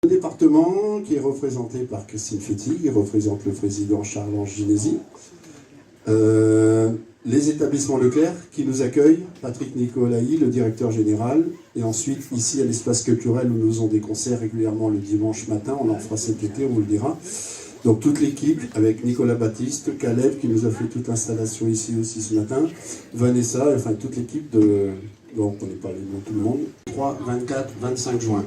Le département qui est représenté par Christine Féty, qui représente le président Charles-Ange Ginesi. Les établissements Leclerc qui nous accueillent, Patrick Nicolaï, le directeur général, et ensuite ici à l'espace culturel où nous faisons des concerts régulièrement le dimanche matin, on en fera cet été, on vous le dira. Donc toute l'équipe avec Nicolas Baptiste, Caleb qui nous a fait toute l'installation ici aussi ce matin, Vanessa, enfin toute l'équipe de... Donc on n'est pas les noms de tout le monde. 3, 24, 25 juin.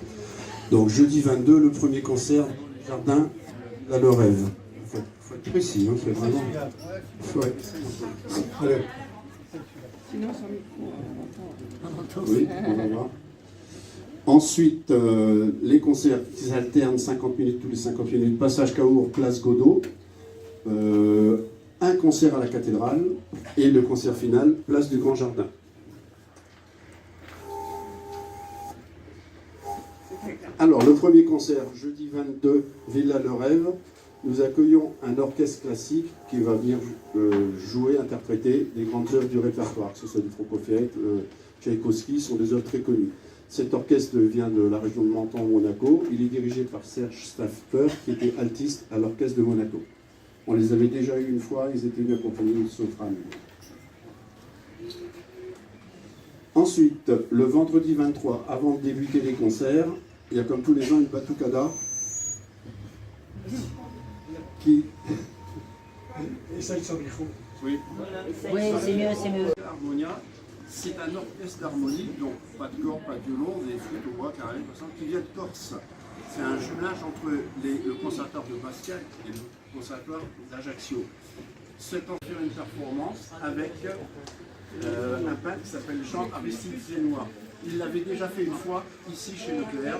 Donc jeudi 22, le premier concert du jardin La Lorève. Faut être précis, hein, c'est vraiment... Ouais. Allez. Sinon, sans micro, Oui, on va voir. Ensuite, les concerts qui s'alternent 50 minutes, tous les 50 minutes, passage Caour, place Godot, un concert à la cathédrale et le concert final, place du Grand Jardin. Alors, le premier concert, jeudi 22, Villa Le Rêve, nous accueillons un orchestre classique qui va venir jouer, interpréter des grandes œuvres du répertoire, que ce soit du Prokofiev, Tchaïkovski, sont des œuvres très connues. Cet orchestre vient de la région de Menton, Monaco. Il est dirigé par Serge Staffer, qui était altiste à l'orchestre de Monaco. On les avait déjà eu une fois, ils étaient venus accompagnés de soprano. Ensuite, le vendredi 23, avant de débuter les concerts, il y a comme tous les ans une batucada qui... Essaye sans micro. Oui, Oui, c'est mieux, c'est mieux. Harmonia, c'est un orchestre d'harmonie, donc pas de corps, pas de violon, des flûtes au bois, carré, qui vient de Corse. C'est un jumelage entre le conservatoire de Bastia et le conservatoire d'Ajaccio. C'est en faire une performance avec un peintre qui s'appelle Jean Aristide Zénois. Il l'avait déjà fait une fois ici chez Leclerc,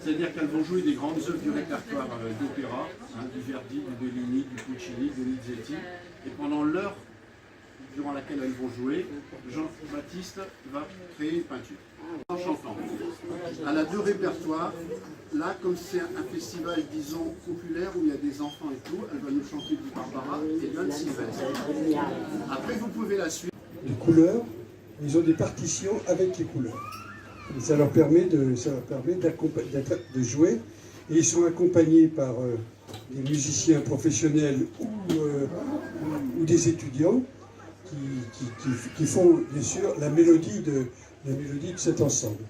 c'est-à-dire qu'elles vont jouer des grandes œuvres du répertoire d'opéra, du Verdi, du Bellini, du Puccini, du Donizetti, et pendant l'heure durant laquelle elles vont jouer, Jean-Baptiste va créer une peinture en chantant. Elle a deux répertoires. Là, comme c'est un festival, disons, populaire où il y a des enfants et tout, elle va nous chanter du Barbara et Johann Sylvestre. Après, vous pouvez la suivre. Les couleurs, ils ont des partitions avec les couleurs. Et ça leur permet de jouer. Et ils sont accompagnés par des musiciens professionnels ou des étudiants qui font bien sûr la mélodie de cet ensemble.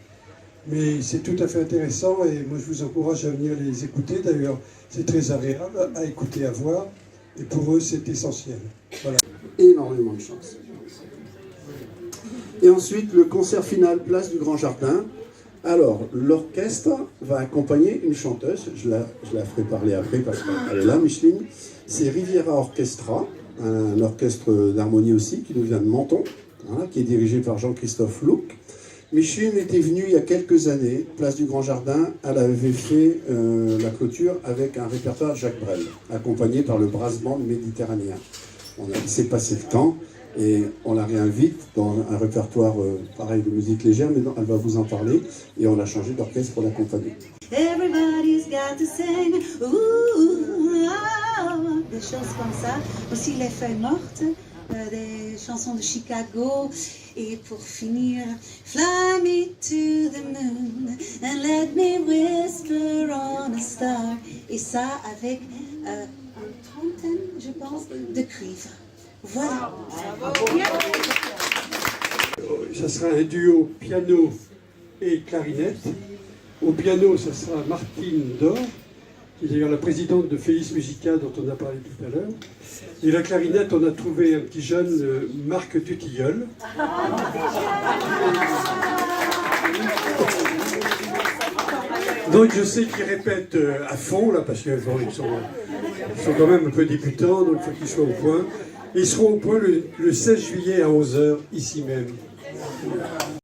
Mais c'est tout à fait intéressant et moi je vous encourage à venir les écouter. D'ailleurs, c'est très agréable à écouter, à voir. Et pour eux, c'est essentiel. Voilà. Énormément de chance. Et ensuite, le concert final, place du Grand Jardin. Alors, l'orchestre va accompagner une chanteuse, je la ferai parler après parce qu'elle est là, Micheline. C'est Riviera Orchestra, un orchestre d'harmonie aussi, qui nous vient de Menton, qui est dirigé par Jean-Christophe Louc. Micheline était venue il y a quelques années, place du Grand Jardin, elle avait fait la clôture avec un répertoire Jacques Brel, accompagné par le Brass Band méditerranéen. On a laissé passer le temps. Et on la réinvite dans un répertoire pareil de musique légère, mais non, elle va vous en parler. Et on a changé d'orchestre pour l'accompagner. Everybody's got to sing, ooh, oh, des choses comme ça. Aussi les feuilles mortes, des chansons de Chicago. Et pour finir, fly me to the moon and let me whisper on a star. Et ça avec une trentaine, je pense, de cuivres. Voilà. Ça sera un duo piano et clarinette. Au piano, ça sera Martine Dor, qui est d'ailleurs la présidente de Félix Musica, dont on a parlé tout à l'heure. Et la clarinette, on a trouvé un petit jeune, Marc Tutilleul. Donc je sais qu'ils répètent à fond, là, parce qu'ils sont quand même un peu débutants, donc il faut qu'ils soient au point. Ils seront au point le 16 juillet à 11 h, ici même.